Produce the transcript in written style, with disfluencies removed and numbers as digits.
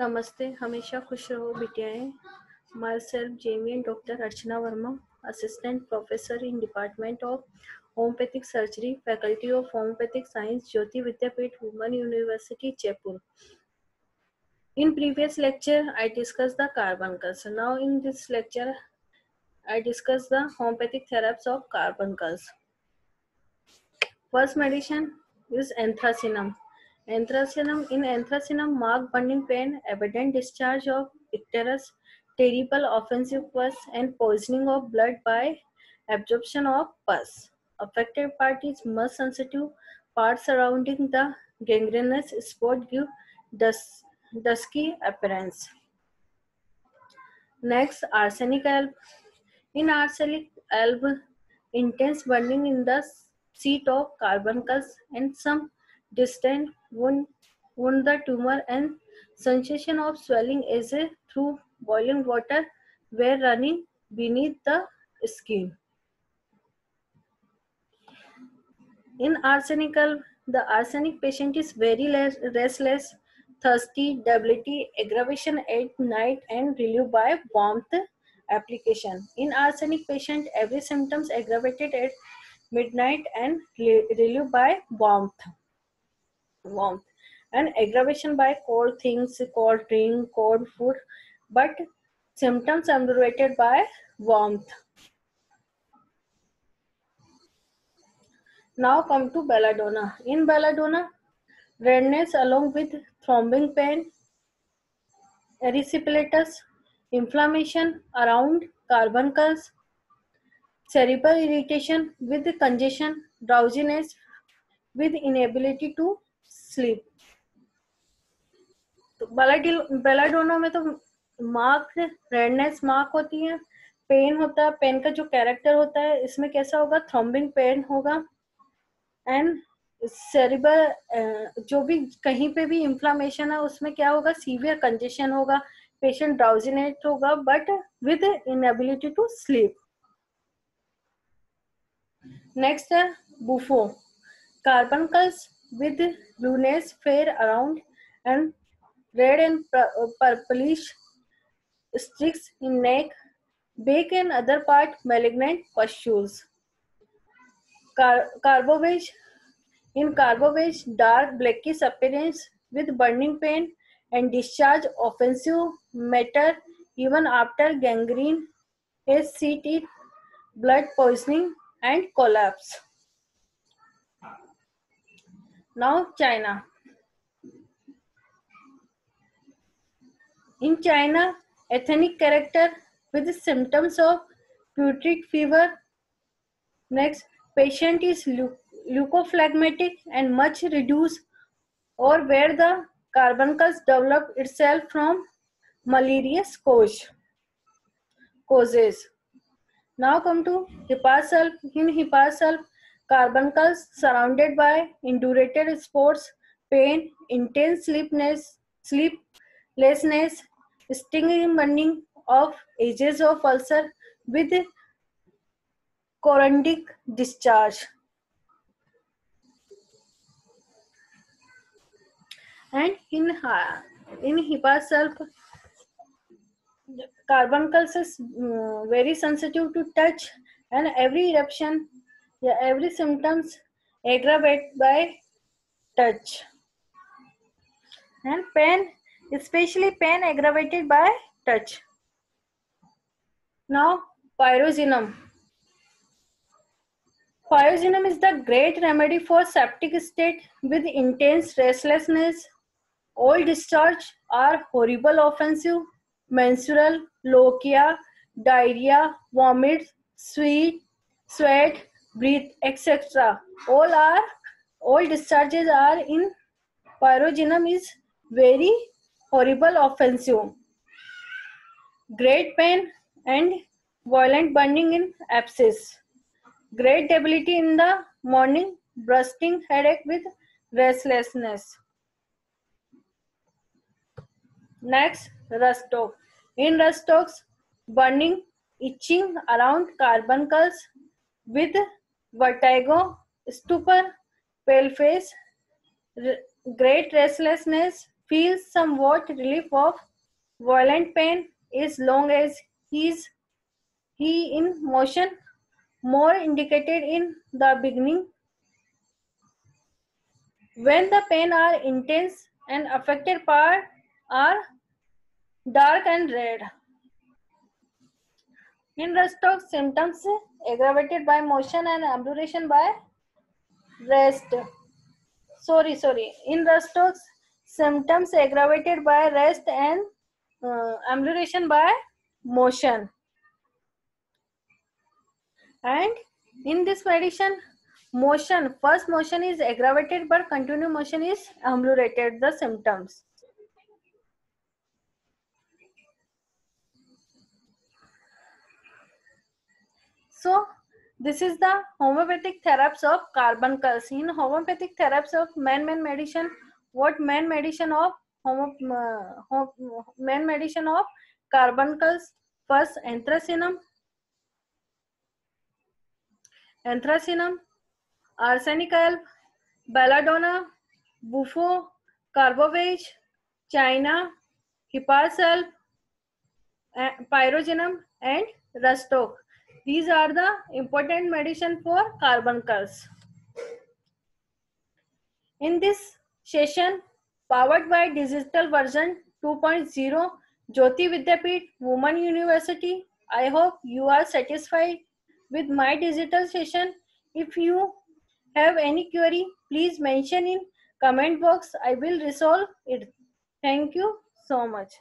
नमस्ते, हमेशा खुश रहो बिटियाएं। माई सेल्फ जेमी and doctor Archana Verma, assistant professor in department of homeopathic surgery, faculty of homeopathic science, Jyoti Vidyapeeth, women university, Jaipur. In previous lecture, I discussed the carbuncles. Now in this lecture, I discuss the homeopathic therapies of carbuncles. First medicine is anthracinum. Anthracinum, in anthracinum, marked burning pain, evident discharge of icterus, terrible offensive pus, and poisoning of blood by absorption of pus. Affected part is much sensitive. Parts surrounding the gangrenous spot give dusky appearance. Next, arsenic alb. In arsenic alb, intense burning in the seat of carbuncles and some distant wound the tumor, and sensation of swelling as if through boiling water were running beneath the skin. In arsenic alb, the arsenic patient is very restless, thirsty, debility, aggravation at night, and relief by warmth application. In arsenic patient, every symptoms aggravated at midnight and relief by warmth, and aggravation by cold things, cold drink, cold food, but symptoms aggravated by warmth. Now come to belladonna. In belladonna, redness along with throbbing pain, erysipelatous, inflammation around carbuncles, cerebral irritation with congestion, drowsiness with inability to sleep. तो belladonna में तो mark redness mark होती है, pen होता है, pen का जो character होता है इसमें कैसा होगा, थ्रॉम्बिंग पेन होगा, एंड सेरिबल जो भी कहीं पे भी इंफ्लामेशन है उसमें क्या होगा, सीवियर कंजेशन होगा, पेशेंट ड्राउजीनेस होगा but with inability to sleep. Next है Bufo. Carbuncles with blueness fair around and red and purplish streaks in neck, back and other part malignant pustules. Carbovage. In carbovage, dark blackish appearance with burning pain and discharge offensive matter even after gangrene, SCT, blood poisoning and collapse. Now China. In China, ethnic character with symptoms of putrid fever. Next, patient is leukophlegmatic and much reduced, or where the carbuncles develop itself from malarious causes. Now come to hepar-sulf. In hepar-sulf, carbuncles surrounded by indurated spots, pain, intense sleeplessness, stinging burning of edges of ulcer with coronic discharge. And in hepar-sulf, carbuncles is very sensitive to touch, and every eruption, every symptoms aggravate by touch. And pain, especially pain aggravated by touch. Now pyroxenum. Pyroxenum is the great remedy for septic state with intense restlessness. All discharge are horrible, offensive, menstrual, lochia, diarrhea, vomit, sweat, breath, etc. All discharges are in pyroxenum is very horrible, offensive. Great pain and violent burning in abscess. Great debility in the morning, bursting headache with restlessness. Next, Rustock. In Rustock's, burning, itching around carbuncles with vertigo, stupor, pale face, great restlessness, feels somewhat relief of violent pain as long as he in motion, more indicated in the beginning. When the pain are intense and affected part are dark and red. In Raynaud's symptoms aggravated by motion and ambulation by rest. Sorry. In Raynaud's symptoms aggravated by rest and ambulation by motion. And in this medicine, first motion is aggravated but continued motion is ameliorated the symptoms. So this is the homeopathic therapies of carbuncles. In homeopathic therapies of main medicine, what main medicine of main medicine of carbuncles? First, anthracinum, arsenic alb, belladonna, bufo, carbovage, china, hipparsalp, pyrogenum, and rustock. These are the important medicine for carbuncles. In this session, powered by digital version 2.0, Jyoti Vidyapeeth Women University, I hope you are satisfied with my digital session. If you have any query, please mention in comment box. I will resolve it. Thank you so much.